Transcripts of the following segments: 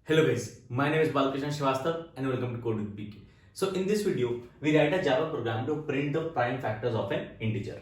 Hello guys, my name is Balkrishna Srivastav and welcome to CodeWithBK. So in this video, we write a Java program to print the prime factors of an integer.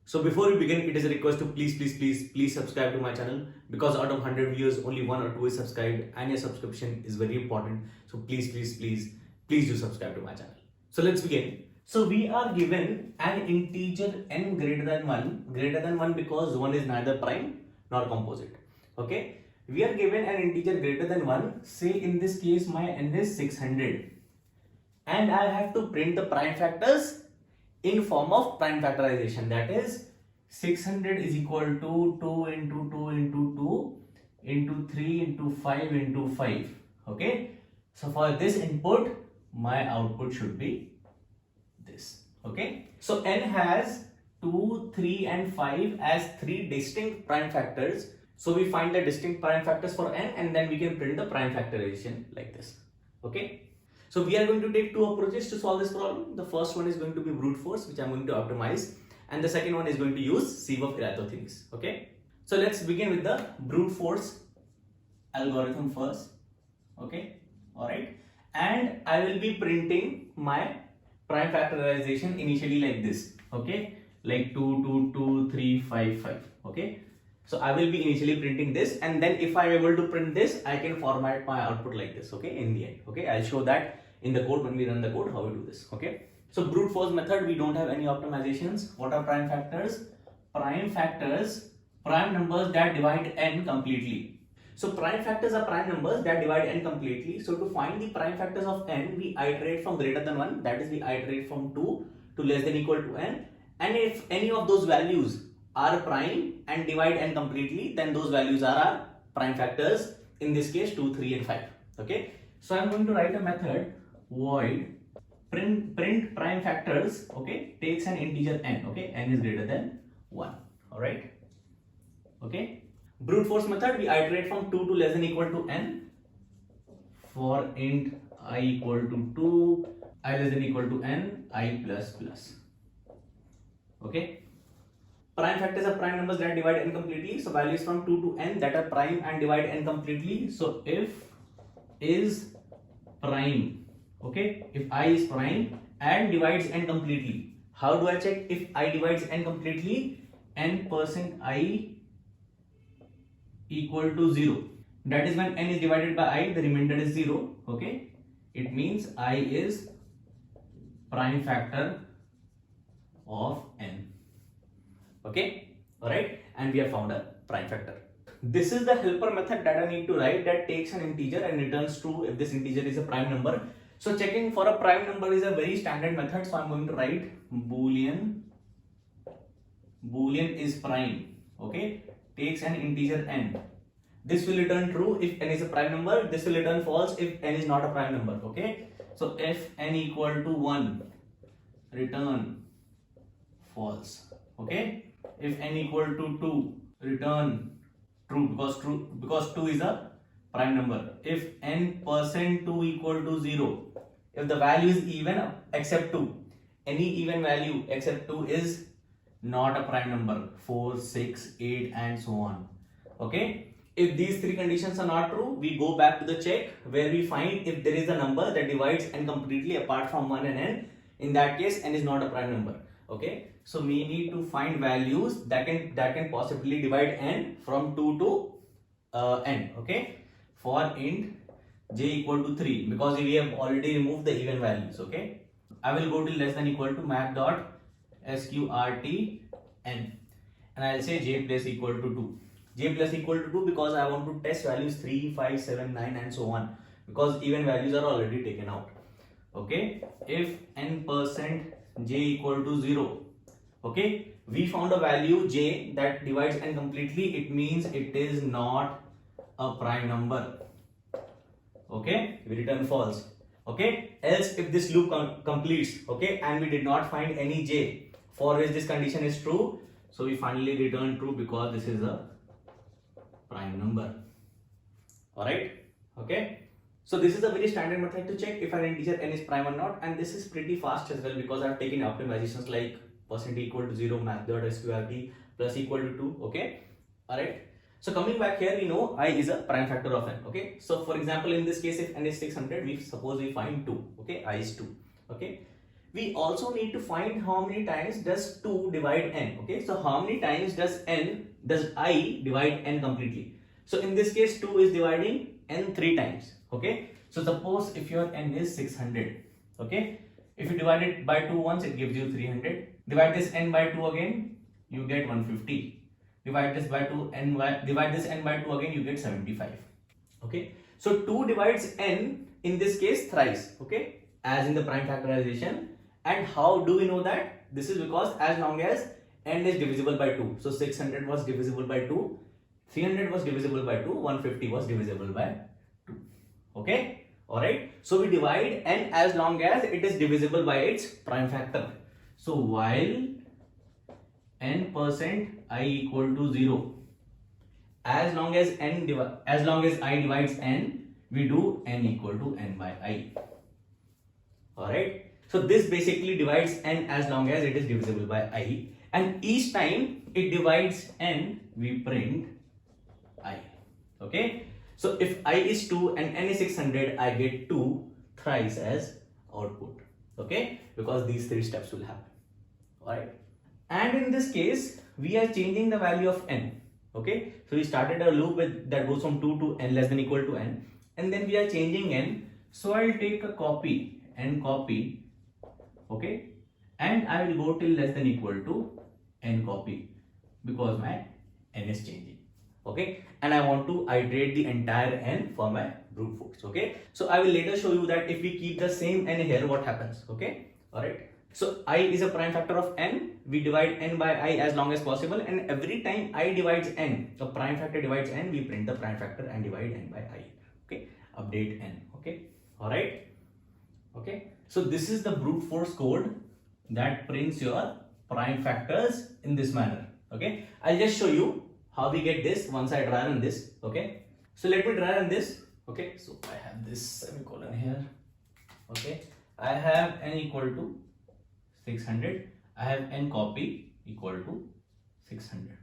So before we begin, it is a request to please subscribe to my channel, because out of 100 viewers, only 1 or 2 is subscribed, and your subscription is very important. So please do subscribe to my channel. So let's begin. So we are given an integer n greater than 1 because 1 is neither prime nor composite. Okay, we are given an integer greater than 1. Say in this case my n is 600, and I have to print the prime factors in form of prime factorization. That is 600 is equal to 2 into 2 into 2 into 3 into 5 into 5. Okay, so for this input my output should be this. Okay, so n has 2, 3 and 5 as 3 distinct prime factors. So we find the distinct prime factors for n, and then we can print the prime factorization like this. Okay, so we are going to take 2 approaches to solve this problem. The first one is going to be brute force, which I am going to optimize, and the second one is going to use Sieve of Eratosthenes. Okay, so let's begin with the brute force algorithm first. Okay, all right, and I will be printing my prime factorization initially like this. Okay, like 2 2 2 3 5 5. Okay, so I will be initially printing this, and then if I am able to print this, I can format my output like this. Okay, in the end. Okay, I'll show that in the code when we run the code how we do this. Okay, so brute force method, we don't have any optimizations. What are prime factors? Prime factors, prime numbers that divide n completely. So prime factors are prime numbers that divide n completely. So to find the prime factors of n, we iterate from greater than 1, that is we iterate from 2 to less than equal to n, and if any of those values are prime and divide n completely, then those values are our prime factors, in this case 2, 3 and 5. Okay, so I'm going to write a method void print prime factors. Okay, takes an integer n. Okay, n is greater than 1. All right. Okay, brute force method, we iterate from 2 to less than equal to n for int I equal to 2, I less than equal to n, I plus plus. Okay, prime factors are prime numbers that divide n completely. So values from 2 to n that are prime and divide n completely. So if is prime, okay, if I is prime and divides n completely, how do I check if I divides n completely? n% I equal to 0. That is when n is divided by I, the remainder is 0. Okay, it means I is prime factor of n. Okay, all right, and we have found a prime factor. This is the helper method that I need to write, that takes an integer and returns true if this integer is a prime number. So checking for a prime number is a very standard method. So I'm going to write boolean is prime. Okay, takes an integer n. This will return true if n is a prime number. This will return false if n is not a prime number. Okay, so if n equal to 1, return false. Okay, if n equal to 2, return true, because 2 is a prime number. If n% 2 equal to 0, if the value is even except 2, any even value except 2 is not a prime number. 4, 6, 8 and so on. Okay, if these 3 conditions are not true, we go back to the check where we find if there is a number that divides n completely apart from 1 and n. In that case, n is not a prime number. Okay, so we need to find values that can possibly divide n from 2 to n. Okay, for int j equal to 3, because we have already removed the even values. Okay, I will go to less than equal to map dot sqrt n, and I'll say j plus equal to 2. J plus equal to 2 because I want to test values 3, 5, 7, 9 and so on, because even values are already taken out. Okay, if n% j equal to 0, okay, we found a value j that divides n completely. It means it is not a prime number. Okay, we return false. Okay, else if this loop completes, okay, and we did not find any j for which this condition is true, so we finally return true because this is a prime number. All right. Okay, so this is a very standard method to check if an integer n is prime or not, and this is pretty fast as well because I've taken optimizations like % equal to 0, math.sqrt, plus equal to 2. Okay, all right. So coming back here, we know I is a prime factor of n. Okay, so for example, in this case, if n is 600, we suppose we find 2. Okay, I is 2. Okay, we also need to find how many times does 2 divide n. Okay, so how many times does I divide n completely? So in this case, 2 is dividing n 3 times. Okay, so suppose if your n is 600. Okay, if you divide it by 2 once, it gives you 300. Divide this n by 2 again, you get 150. Divide this by 2 divide this n by 2 again, you get 75. Okay, so 2 divides n in this case thrice. Okay, as in the prime factorization. And how do we know that? This is because as long as n is divisible by 2. So 600 was divisible by 2, 300 was divisible by 2, 150 was divisible by 2. Okay, alright. So we divide n as long as it is divisible by its prime factor. So while n% I equal to 0, as long as I divides n, we do n equal to n by I. Alright. So this basically divides n as long as it is divisible by I, and each time it divides n, we print I. Okay. So if I is 2 and n is 600, I get 2 thrice as output. Okay, because these 3 steps will happen. Alright. And in this case, we are changing the value of n. Okay, so we started a loop that goes from 2 to n less than equal to n, and then we are changing n. So I'll take a copy, n copy. Okay, and I will go till less than equal to n copy because my n is changing. Okay, and I want to iterate the entire n for my brute force. Okay, so I will later show you that if we keep the same n here, what happens. Okay, all right. So I is a prime factor of n. We divide n by I as long as possible, and every time I divides n, the prime factor divides n, we print the prime factor and divide n by I. Okay, update n. Okay, all right. Okay, so this is the brute force code that prints your prime factors in this manner. Okay, I'll just show you how we get this once I dry run this. Okay, so let me dry run this. Okay, so I have this semicolon here. Okay, I have n equal to 600. I have n copy equal to 600.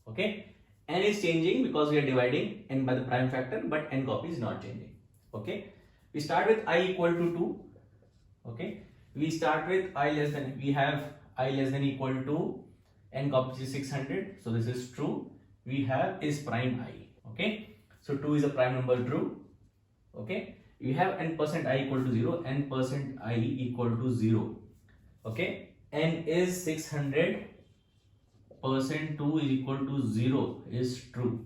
Okay, n is changing because we are dividing n by the prime factor, but n copy is not changing. Okay, we start with I equal to 2. Okay, we start with we have I less than equal to n copy is 600. So this is true. We have is prime I. Okay, so 2 is a prime number, true. Okay, we have n% I equal to 0, n% I equal to 0. Okay, n is 600, percent 2 is equal to 0 is true.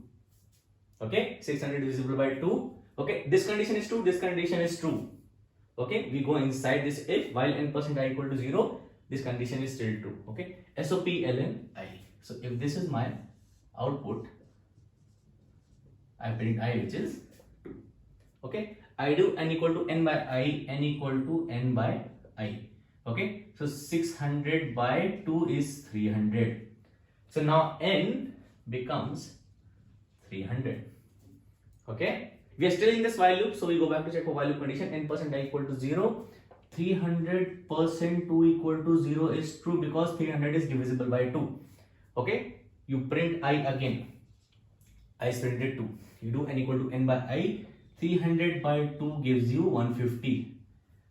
Okay, 600 divisible by 2. Okay, this condition is true, this condition is true. Okay, we go inside this if while n% I equal to 0, this condition is still true. Okay, SOP ln I. So if this is my output, I print I, which is 2. Okay, I do n equal to n by I, n equal to n by I. Okay, so 600 by 2 is 300. So now n becomes 300. Okay, we are still in this while loop, so we go back to check for while loop condition. N% I equal to 0, 300% 2 equal to 0 is true because 300 is divisible by 2. Okay, you print I again. I is printed 2. You do n equal to n by I. 300 by 2 gives you 150.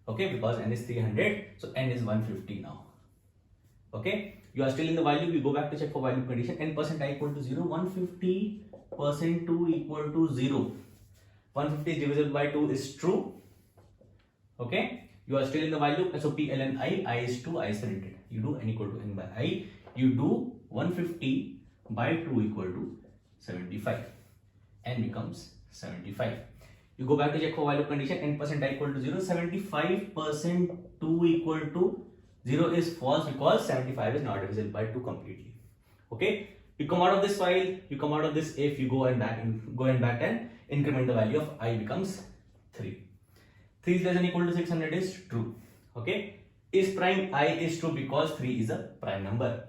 Okay, because n is 300, so n is 150 now. Okay, you are still in the while loop. We go back to check for while loop condition. N% I equal to 0, 150% 2 equal to 0. 150 is divisible by 2 is true. Okay, you are still in the while loop. So P ln I is 2, I is printed. You do n equal to n by I. You do 150 by 2 equal to 75. N becomes 75. You go back to check for while loop condition. N% I equal to 0, 75% 2 equal to 0 is false because 75 is not divisible by 2 completely. Okay, you come out of this while, you come out of this if, you go and back and increment the value of I becomes 3. 3 is less than equal to 600 is true. Okay, is prime I is true because 3 is a prime number.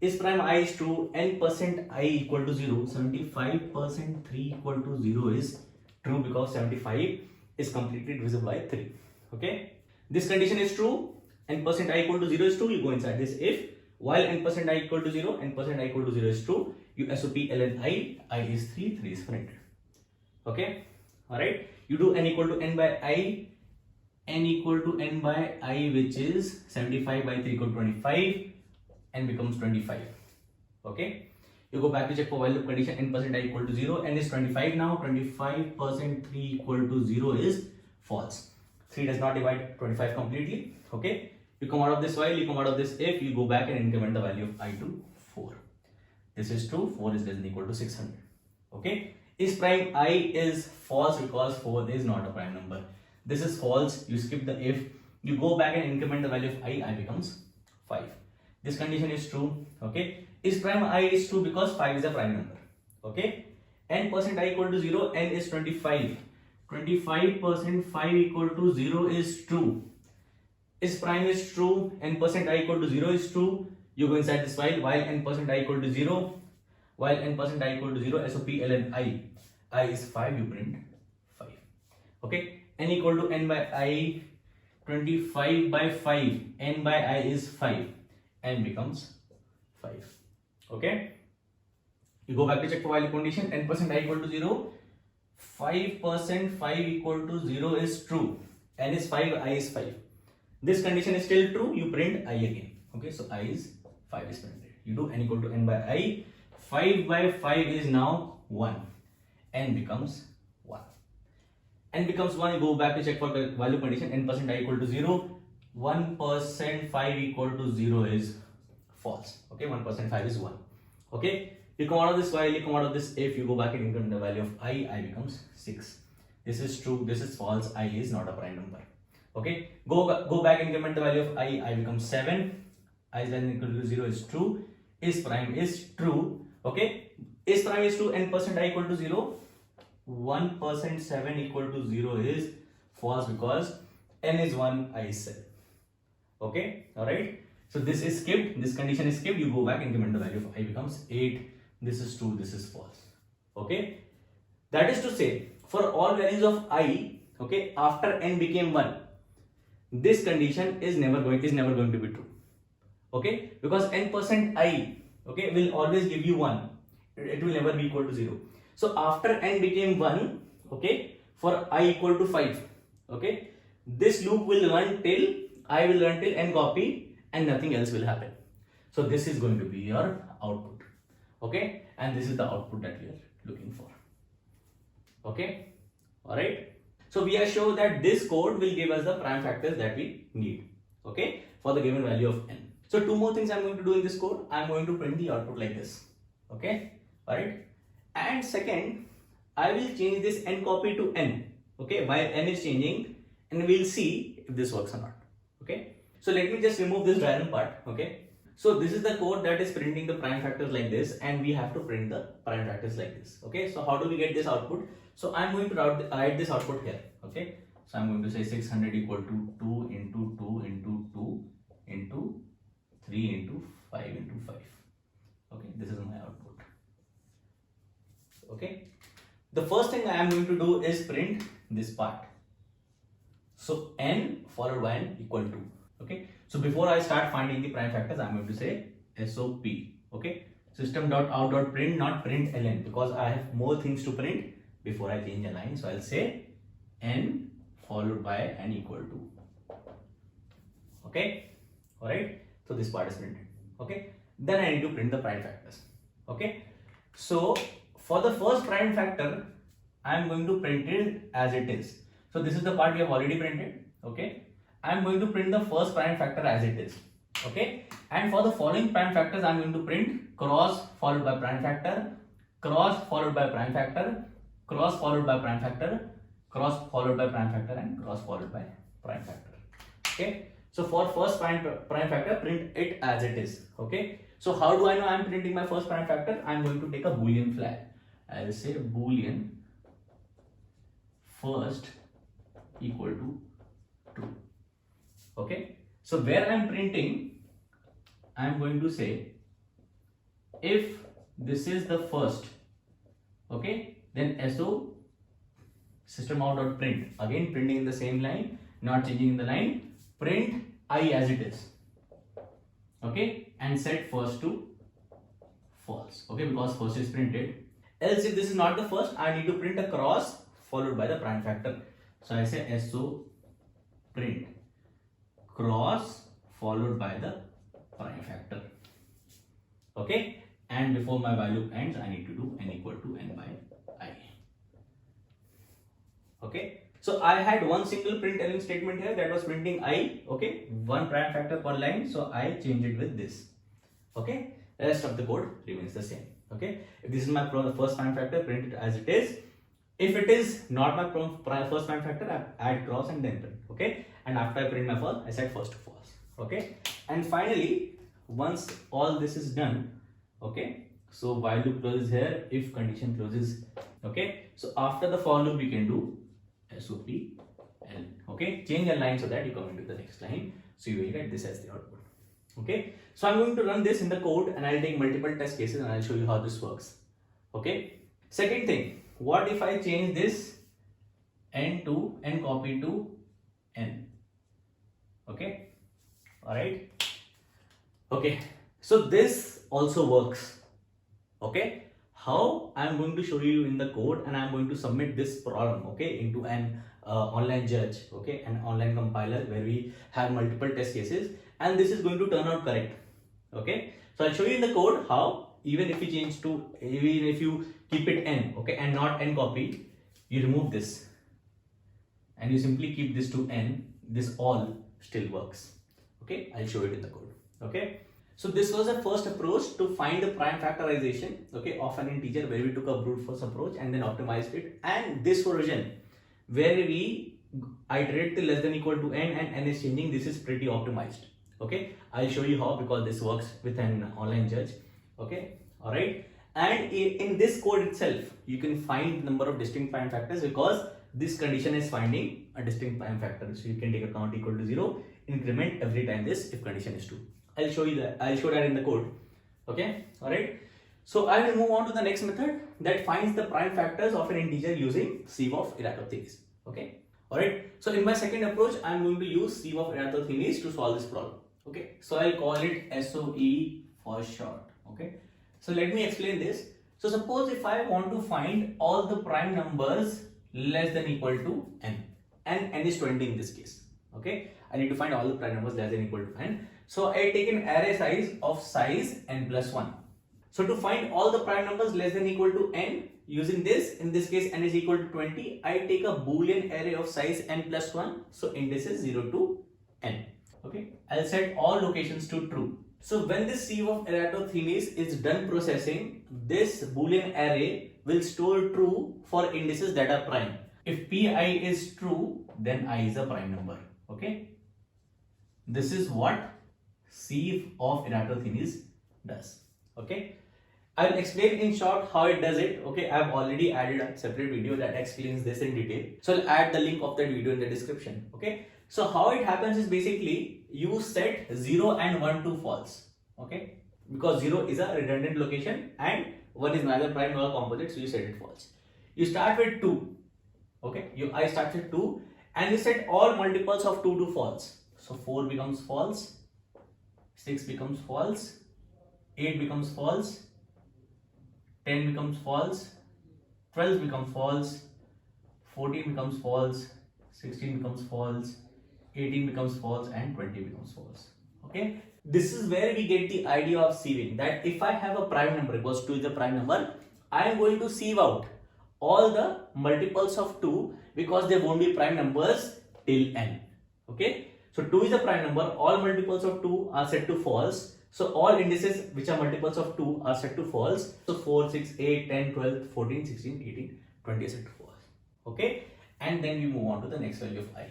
Is prime I is true, n% I equal to 0, 75% 3 equal to 0 is true because 75 is completely divisible by 3. Okay, this condition is true, n% I equal to 0 is true. You go inside this if while n% I equal to 0, n% I equal to 0 is true, you SOP ln I is 3, 3 is printed. Okay, alright, you do n equal to n by I, n equal to n by I, which is 75 by 3 equal to 25, n becomes 25. Okay, you go back to check for while loop condition, n% I equal to 0, n is 25 now, 25% 3 equal to 0 is false. 3 does not divide 25 completely. Okay, you come out of this while, you come out of this if, you go back and increment the value of I to 4. This is true, 4 is less than equal to 600. Okay, is prime I is false because 4 is not a prime number. This is false, you skip the if, you go back and increment the value of I becomes 5. This condition is true. Okay, is prime I is true because 5 is a prime number. Okay, n% I equal to 0, n is 25. 25% 5 equal to 0 is true. Is prime is true, n% I equal to 0 is true. You go inside this while n% I equal to 0, while n% I equal to 0, SOP ln I is 5, you print 5. Okay, n equal to n by I, 25 by 5, n by I is 5, n becomes 5. Okay, you go back to check for while condition, n% I equal to 0, 5% 5 equal to 0 is true, n is 5, I is 5. This condition is still true, you print I again. Okay, so I is 5 is printed. You do n equal to n by I, 5 by 5 is now 1, n becomes 1. N becomes 1, you go back to check for the value condition, n% I equal to 0, 1% 5 equal to 0 is false. Okay, 1% 5 is 1. Okay, you come out of this while, you come out of this if, you go back and increment the value of I becomes 6. This is true, this is false, I is not a prime number. Okay, go back and increment the value of I becomes 7, I is less than equal to 0 is true, is prime is true. Okay, is prime is true, n% I equal to 0, 1% 7 equal to 0 is false because n is 1, I is 7. Okay, alright, so this is skipped, this condition is skipped, you go back and increment the value of I becomes 8, this is true, this is false. Okay, that is to say, for all values of I, okay, after n became 1, this condition is never going to be true. Okay, because n% I, okay, will always give you 1, it will never be equal to 0. So after n became 1, okay, for I equal to 5, okay, this loop will run till I will run till n copy and nothing else will happen. So this is going to be your output. Okay, and this is the output that we are looking for. Okay, alright. So we are sure that this code will give us the prime factors that we need, okay, for the given value of n. So two more things I'm going to do in this code. I'm going to print the output like this, okay, alright. And second, I will change this n copy to n, okay, while n is changing, and we'll see if this works or not, okay. So let me just remove this diagram part, okay. So this is the code that is printing the prime factors like this, and we have to print the prime factors like this, okay. So how do we get this output? So I'm going to write this output here, okay. So I'm going to say 600 equal to 2 into 2 into 2 into 3 into 5 into 5. Okay, this is my output. Okay, the first thing I am going to do is print this part. So n followed by n equal to. Okay, so before I start finding the prime factors, I'm going to say SOP. Okay, system.out.print, not print ln, because I have more things to print before I change a line. So I'll say n followed by n equal to. Okay, all right. So this part is printed. Okay, then I need to print the prime factors. Okay, so for the first prime factor, I am going to print it as it is. So this is the part we have already printed. Okay, I am going to print the first prime factor as it is. Okay, and for the following prime factors, I am going to print cross followed by prime factor, cross followed by prime factor, cross followed by prime factor, cross followed by prime factor, and cross followed by prime factor. Okay, so for first prime factor, print it as it is. Okay, so how do I know I am printing my first prime factor? I am going to take a boolean flag. I will say boolean first equal to true. Okay, so where I am printing, I am going to say if this is the first, okay, then SO system.out.print, again printing in the same line, not changing in the line, print I as it is. Okay, and set first to false, okay, because first is printed. Else if this is not the first, I need to print a cross followed by the prime factor. So I say so print cross followed by the prime factor, okay, and before my value ends I need to do n equal to n by I, okay. So I had one single println statement here that was printing I, okay, one prime factor per line, so I change it with this, okay. The rest of the code remains the same, okay. If this is my first prime factor, print it as it is. If it is not my first prime factor, I add cross and then print, okay. And after I print my first, I set first to false, okay. And finally, once all this is done, okay, so while loop closes here, if condition closes, okay. So after the for loop, we can do SOP L, okay. Change a line so that you come into the next line, so you will get this as the output, okay. So I'm going to run this in the code and I'll take multiple test cases and I'll show you how this works, okay. Second thing, what if I change this n to n copy to n, okay, all right, okay. So this also works, okay. How I'm going to show you in the code, and I'm going to submit this problem, okay, into an online judge, okay, an online compiler where we have multiple test cases, and this is going to turn out correct, okay. So I'll show you in the code how, even if you keep it n, okay, and not n copy, you remove this and you simply keep this to n, this all still works, okay. I'll show it in the code, okay. So this was the first approach to find the prime factorization, okay, of an integer, where we took a brute force approach and then optimized it. And this version where we iterate till less than equal to n and n is changing, this is pretty optimized, okay. I'll show you how, because this works with an online judge, okay, all right. And in this code itself, you can find the number of distinct prime factors, because this condition is finding a distinct prime factor. So you can take a count equal to 0, increment every time this if condition is true. I'll show you that. I'll show that in the code. Okay. All right. So I will move on to the next method that finds the prime factors of an integer using Sieve of Eratosthenes. Okay. All right. So in my second approach, I'm going to use Sieve of Eratosthenes to solve this problem. Okay. So I'll call it SOE for short. Okay. So let me explain this. So suppose if I want to find all the prime numbers less than equal to n, and n is 20 in this case. Okay. I need to find all the prime numbers less than equal to n. So I take an array size of size n plus 1. So to find all the prime numbers less than equal to n, using this, in this case n is equal to 20, I take a boolean array of size n plus 1. So indices 0 to n. Okay, I'll set all locations to true. So when this Sieve of Eratosthenes is done processing, this boolean array will store true for indices that are prime. If pi is true, then I is a prime number. Okay, this is what Sieve of Eratosthenes does. Okay, I will explain in short how it does it. Okay, I have already added a separate video that explains this in detail. So I'll add the link of that video in the description. Okay, so how it happens is basically you set 0 and 1 to false. Okay, because 0 is a redundant location and 1 is neither prime nor composite, so you set it false. You start with 2. Okay, I start with 2 and you set all multiples of 2 to false. So 4 becomes false, 6 becomes false, 8 becomes false, 10 becomes false, 12 becomes false, 14 becomes false, 16 becomes false, 18 becomes false, and 20 becomes false. Okay, this is where we get the idea of sieving, that if I have a prime number, because 2 is a prime number, I am going to sieve out all the multiples of 2 because they won't be prime numbers till n. Okay, so 2 is a prime number, all multiples of 2 are set to false. So all indices which are multiples of 2 are set to false. So 4, 6, 8, 10, 12, 14, 16, 18, 20 are set to false. Okay, and then we move on to the next value of I.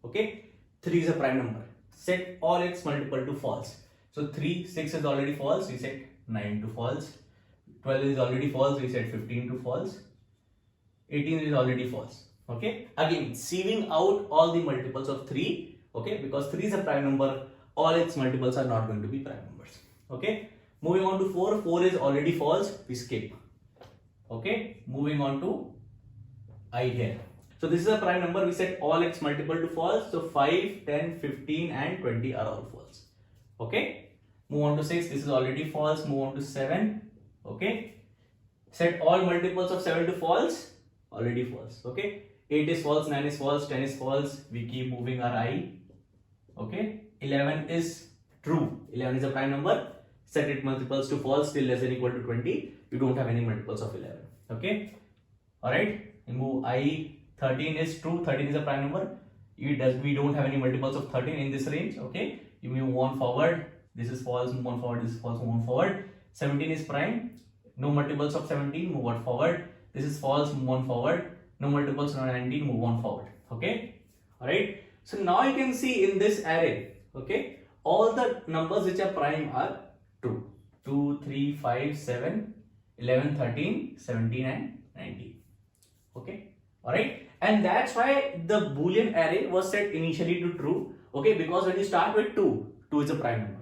Okay, 3 is a prime number. Set all its multiple to false. So 3, 6 is already false, we set 9 to false. 12 is already false, we set 15 to false. 18 is already false. Okay, again sieving out all the multiples of 3. Okay, because 3 is a prime number, all its multiples are not going to be prime numbers. Okay, moving on to 4. 4 is already false, we skip. Okay, moving on to I here. So this is a prime number, we set all its multiple to false. So 5, 10, 15 and 20 are all false. Okay, move on to 6, this is already false, move on to 7, okay. Set all multiples of 7 to false, already false, okay. 8 is false, 9 is false, 10 is false, we keep moving our I, okay. 11 is true, 11 is a prime number, set its multiples to false, still less than or equal to 20, you don't have any multiples of 11, okay. Alright, move I, 13 is true, 13 is a prime number, we don't have any multiples of 13 in this range, okay. You move on forward, this is false, move on forward, this is false, move on forward. 17 is prime, no multiples of 17, move on forward. This is false, move on forward. No multiples of 19, move on forward, okay. Alright, so now you can see in this array, okay, all the numbers which are prime are true. 2, 3, 5, 7, 11, 13, 17 and 19, okay. Alright, and that's why the Boolean array was set initially to true, okay, because when you start with 2, 2 is a prime number,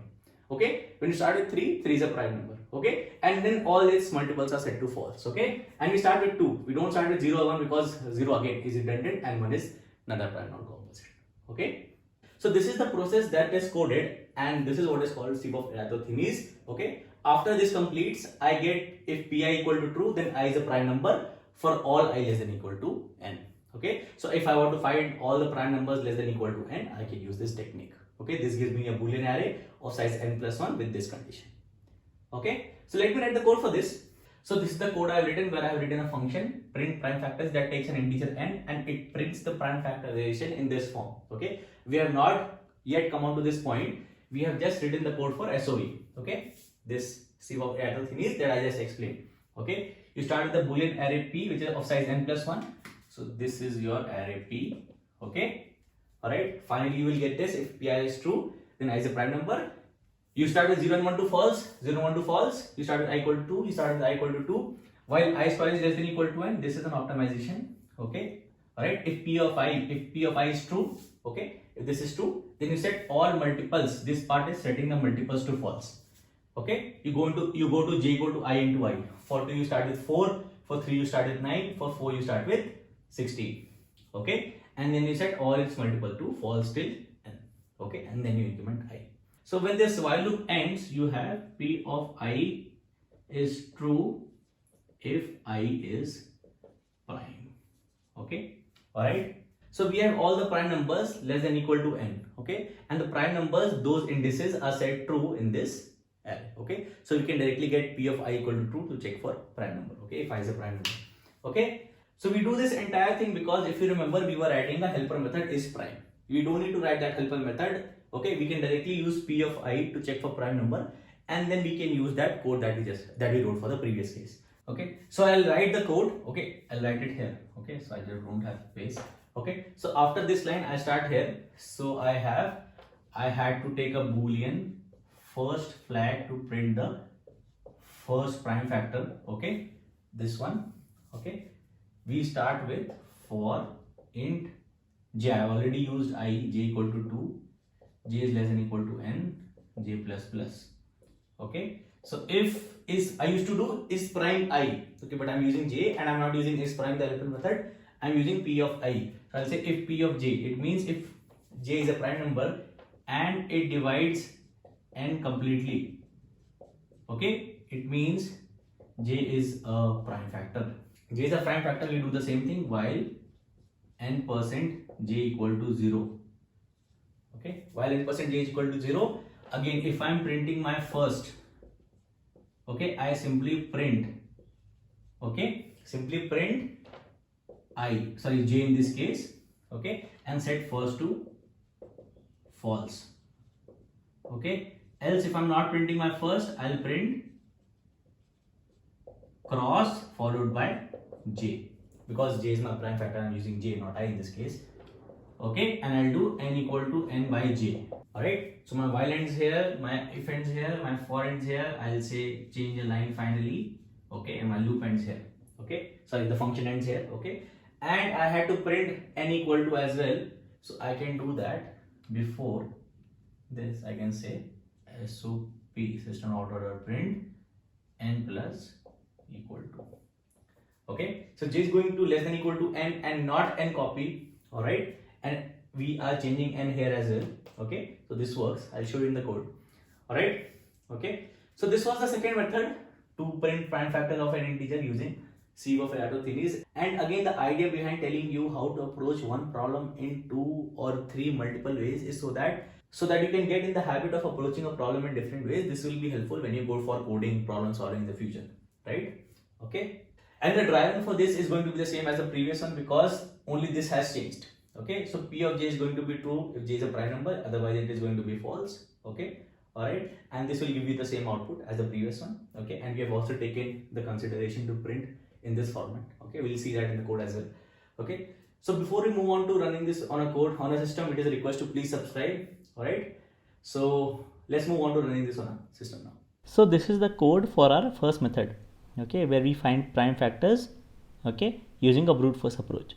okay. When you start with 3, 3 is a prime number, okay, and then all its multiples are set to false, okay. And we start with 2, we don't start with 0 or 1 because 0 again is redundant and 1 is another prime non-composite, okay. So this is the process that is coded, and this is what is called Sieve of Eratosthenes, okay. After this completes, I get if pi equal to true, then I is a prime number for all I less than or equal to n, okay. So if I want to find all the prime numbers less than or equal to n, I can use this technique, okay. This gives me a Boolean array of size n plus 1 with this condition, okay. So let me write the code for this. So this is the code I have written, where I have written a function print prime factors that takes an integer n and it prints the prime factorization in this form, okay. We have not yet come on to this point, we have just written the code for SOE, okay. This Sieve of Eratosthenes that I just explained, okay. You start with the Boolean array p, which is of size n plus 1. So this is your array p, okay. Alright, finally you will get this. If pi is true, then I is a prime number. You start with 0 and 1 to false, 0 and 1 to false. You start with I equal to 2, you start with I equal to 2. While I square is less than or equal to n, this is an optimization, okay. Alright, if p of I is true, okay, if this is true, then you set all multiples. This part is setting the multiples to false, okay. You go to j equal to I into I. For 2 you start with 4, for 3 you start with 9, for 4 you start with 16, okay. And then you set all its multiple to false till n, okay, and then you increment I. So when this while loop ends, you have p of I is true if I is prime, okay. Alright, so we have all the prime numbers less than or equal to n, okay, and the prime numbers, those indices are set true in this array, okay. So we can directly get p of I equal to true to check for prime number, okay, if I is a prime number, okay. So we do this entire thing because if you remember, we were writing the helper method is prime. We don't need to write that helper method, okay. We can directly use p of I to check for prime number, and then we can use that code that we wrote for the previous case, okay. So I'll write the code, okay, I'll write it here, okay. So I just don't have space, okay. So after this line I start here. So I had to take a Boolean first flag to print the first prime factor, okay, this one, okay. We start with for int j. I already used I, j equal to 2, j is less than or equal to n, j plus plus, okay. So if is, I used to do is prime I, okay, but I'm using j and I'm not using is prime the helper method, I'm using p of I. So I'll say if p of j, it means if j is a prime number and it divides n completely, okay, it means j is a prime factor. J is a prime factor, we do the same thing while n% j equal to 0, okay. While n% j is equal to 0, again if I'm printing my first, okay, I simply print, okay, simply print j in this case, okay, and set first to false, okay. Else if I'm not printing my first, I'll print cross followed by j, because j is my prime factor, I'm using j not I in this case, okay. And I'll do n equal to n by j, alright. So my while ends here, my if ends here, my for ends here, I'll say change a line finally, okay, and my loop ends here, okay, sorry, the function ends here, okay. And I had to print n equal to as well, so I can do that. Before this I can say SOP system out order print n plus equal to, okay. So j is going to less than or equal to n and not n copy, alright, and we are changing n here as well, okay. So this works, I'll show you in the code, alright, Okay, so this was the second method to print prime factors of an integer using Sieve of Eratosthenes. And again, the idea behind telling you how to approach one problem in 2 or 3 multiple ways is so that you can get in the habit of approaching a problem in different ways. This will be helpful when you go for coding, problem solving in the future, right? Okay, and the driver for this is going to be the same as the previous one because only this has changed. Okay, so P of j is going to be true if j is a prime number, otherwise it is going to be false. Okay, all right, and this will give you the same output as the previous one. Okay, and we have also taken the consideration to print in this format. Okay, we'll see that in the code as well. Okay, so before we move on to running this on a code on a system, it is a request to please subscribe. All right, so let's move on to running this on a system now. So this is the code for our first method, okay, where we find prime factors, okay, using a brute force approach.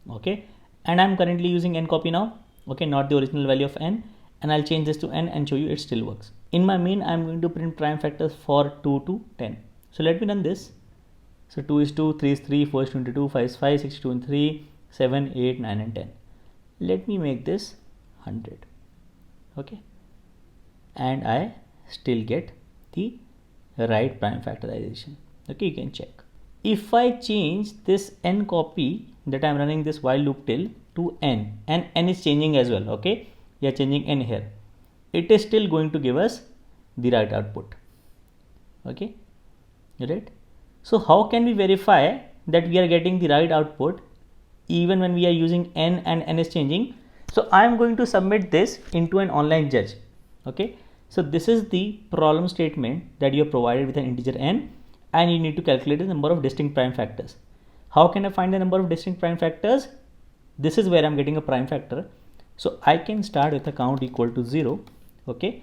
Okay, and I'm currently using n copy now, okay, not the original value of n, and I'll change this to n and show you it still works. In my main, I'm going to print prime factors for 2 to 10. So let me run this. So 2 is 2, 3 is 3, 4 is 22, 5 is 5, 6 is 2 and 3, 7, 8, 9 and 10. Let me make this 100. Okay, and I still get the right prime factorization. Okay, you can check. If I change this n copy that I'm running this while loop till to n, and n is changing as well, okay, we are changing n here, it is still going to give us the right output. Okay, right? So how can we verify that we are getting the right output even when we are using n and n is changing? So I am going to submit this into an online judge. Okay, so this is the problem statement that you are provided with an integer n, and you need to calculate the number of distinct prime factors. How can I find the number of distinct prime factors? This is where I'm getting a prime factor. So I can start with a count equal to 0. Okay,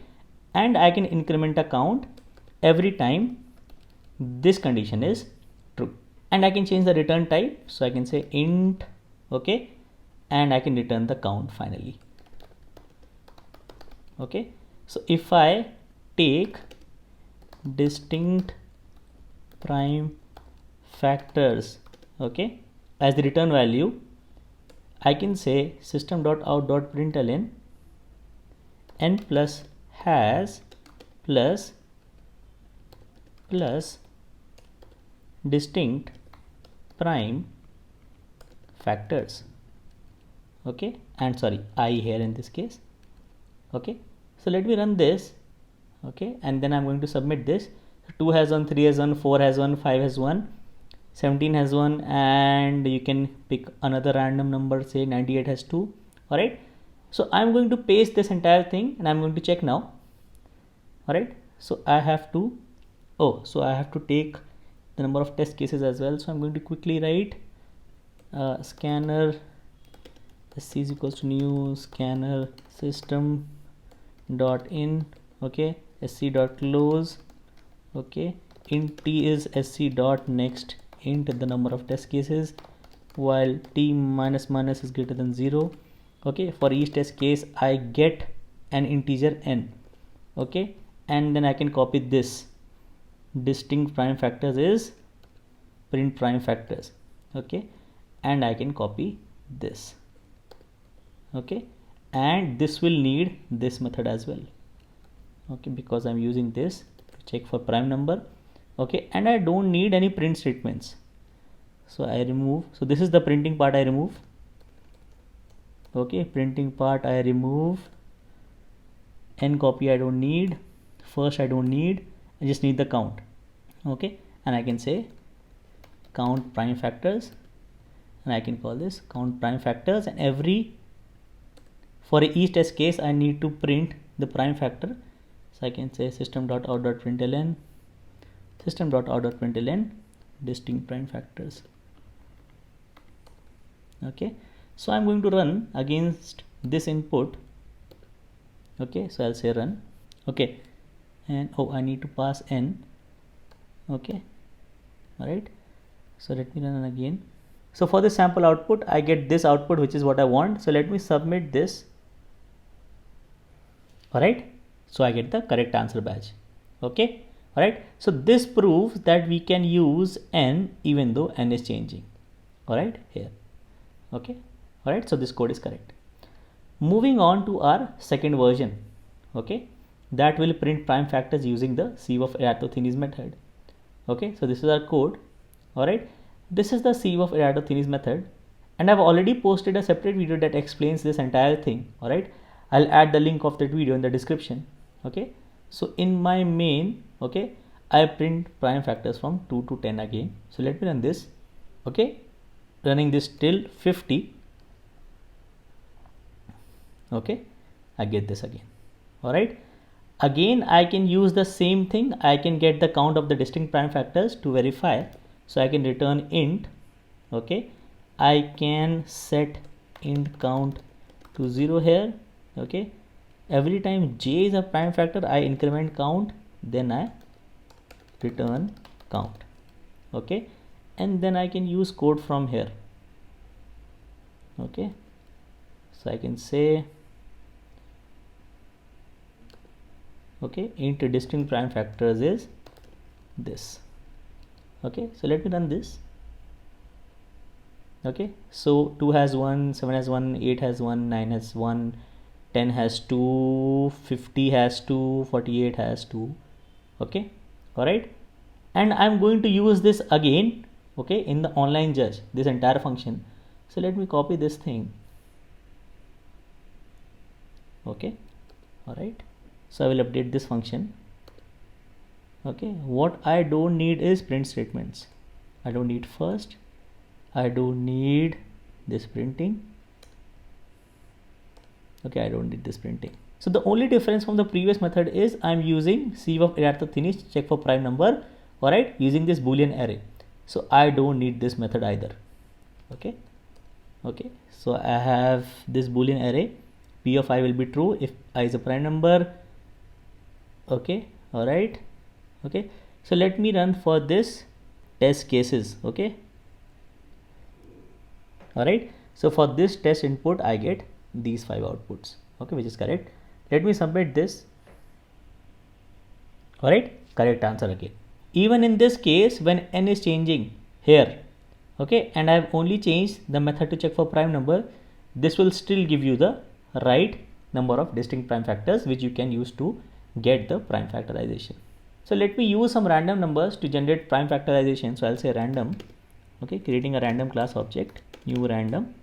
and I can increment a count every time this condition is true, and I can change the return type. So I can say int, okay, and I can return the count finally. Okay, so if I take distinct prime factors, okay, as the return value, I can say system.out.println n plus has plus distinct prime factors. Okay, and sorry, I here in this case. Okay, so let me run this. Okay, and then I'm going to submit this. 2 has 1, 3 has 1, 4 has 1, 5 has 1, 17 has 1, and you can pick another random number, say 98 has 2. All right, so I'm going to paste this entire thing and I'm going to check now. All right, so I have to take the number of test cases as well. So I'm going to quickly write scanner sc is equals to new scanner system dot in, okay, sc dot close, okay, int t is sc dot next int the number of test cases, while t minus minus is greater than 0. Okay, for each test case I get an integer n. Okay, and then I can copy this distinct prime factors is print prime factors. Okay, and I can copy this. Okay, and this will need this method as well. Okay, because I'm using this to check for prime number. Okay, and I don't need any print statements, so I remove. So this is the printing part I remove. Okay, printing part I remove. N copy I don't need. First I don't need. I just need the count. Okay, and I can say count prime factors, and I can call this count prime factors, and for each test case I need to print the prime factor. So I can say system.out.println distinct prime factors. Okay, so I'm going to run against this input. Okay, so I'll say run. Okay, and I need to pass n. Okay, all right, so let me run again. So for the sample output I get this output, which is what I want. So let me submit this. All right, so I get the correct answer badge. Okay, all right, so this proves that we can use n even though n is changing. All right, here. Okay, all right, so this code is correct. Moving on to our second version. Okay, that will print prime factors using the Sieve of Eratosthenes method. Okay, so this is our code. Alright, this is the Sieve of Eratosthenes method, and I've already posted a separate video that explains this entire thing. Alright, I'll add the link of that video in the description. Okay, so in my main, okay, I print prime factors from 2 to 10 again. So let me run this. Okay, running this till 50. Okay, I get this again. Alright, again I can use the same thing. I can get the count of the distinct prime factors to verify. So I can return int. Okay, I can set int count to 0 here. Okay, every time j is a prime factor, I increment count, then I return count. Okay, and then I can use code from here. Okay, so I can say, okay, int distinct prime factors is this. Okay, so let me run this. Okay, so 2 has 1, 7 has 1, 8 has 1, 9 has 1, 10 has 2, 50 has 2, 48 has 2. Okay, alright, and I'm going to use this again, okay, in the online judge, this entire function. So let me copy this thing. Okay, alright, so I will update this function. Okay, what I don't need is print statements. I don't need first, I don't need this printing. Okay, I don't need this printing. So the only difference from the previous method is I'm using Sieve of Eratosthenes to check for prime number, alright, using this boolean array. So I don't need this method either. Okay, okay, so I have this boolean array. P of I will be true if I is a prime number. Okay, alright. Okay, so let me run for this test cases. Okay, alright, so for this test input I get these 5 outputs. Okay, which is correct. Let me submit this. Alright, correct answer again. Even in this case, when n is changing here, okay, and I have only changed the method to check for prime number, this will still give you the right number of distinct prime factors which you can use to get the prime factorization. So let me use some random numbers to generate prime factorization. So I'll say random. Okay, creating a random class object, new random,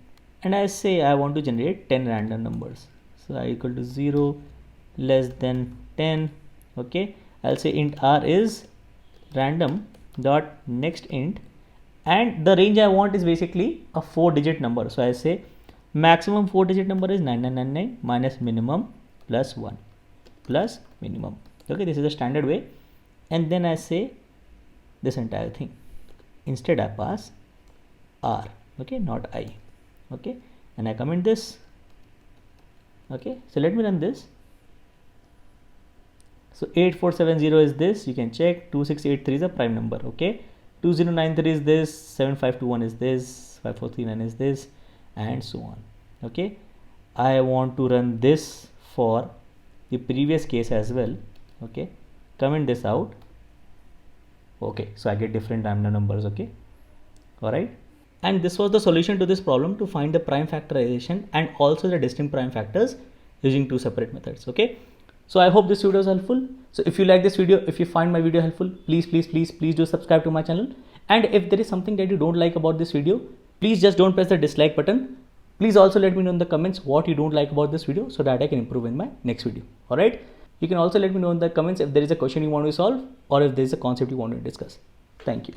and I say I want to generate 10 random numbers. So I equal to 0 less than 10. Okay, I'll say int r is random dot next int, and the range I want is basically a 4-digit number. So I say maximum 4-digit number is 9999 minus minimum plus 1 plus minimum. Okay, this is the standard way. And then I say this entire thing. Instead I pass r, okay, not I. Okay, and I comment this. Okay, so let me run this. So 8470 is this, you can check. 2683 is a prime number. Okay, 2093 is this, 7521 is this, 5439 is this, and so on. Okay, I want to run this for the previous case as well. Okay, comment this out. Okay, so I get different random numbers. Okay, all right, and this was the solution to this problem, to find the prime factorization and also the distinct prime factors using 2 separate methods. Okay, so I hope this video is helpful. So if you like this video, if you find my video helpful, please do subscribe to my channel. And if there is something that you don't like about this video, please just don't press the dislike button. Please also let me know in the comments what you don't like about this video so that I can improve in my next video. All right, you can also let me know in the comments if there is a question you want to solve or if there is a concept you want to discuss. Thank you.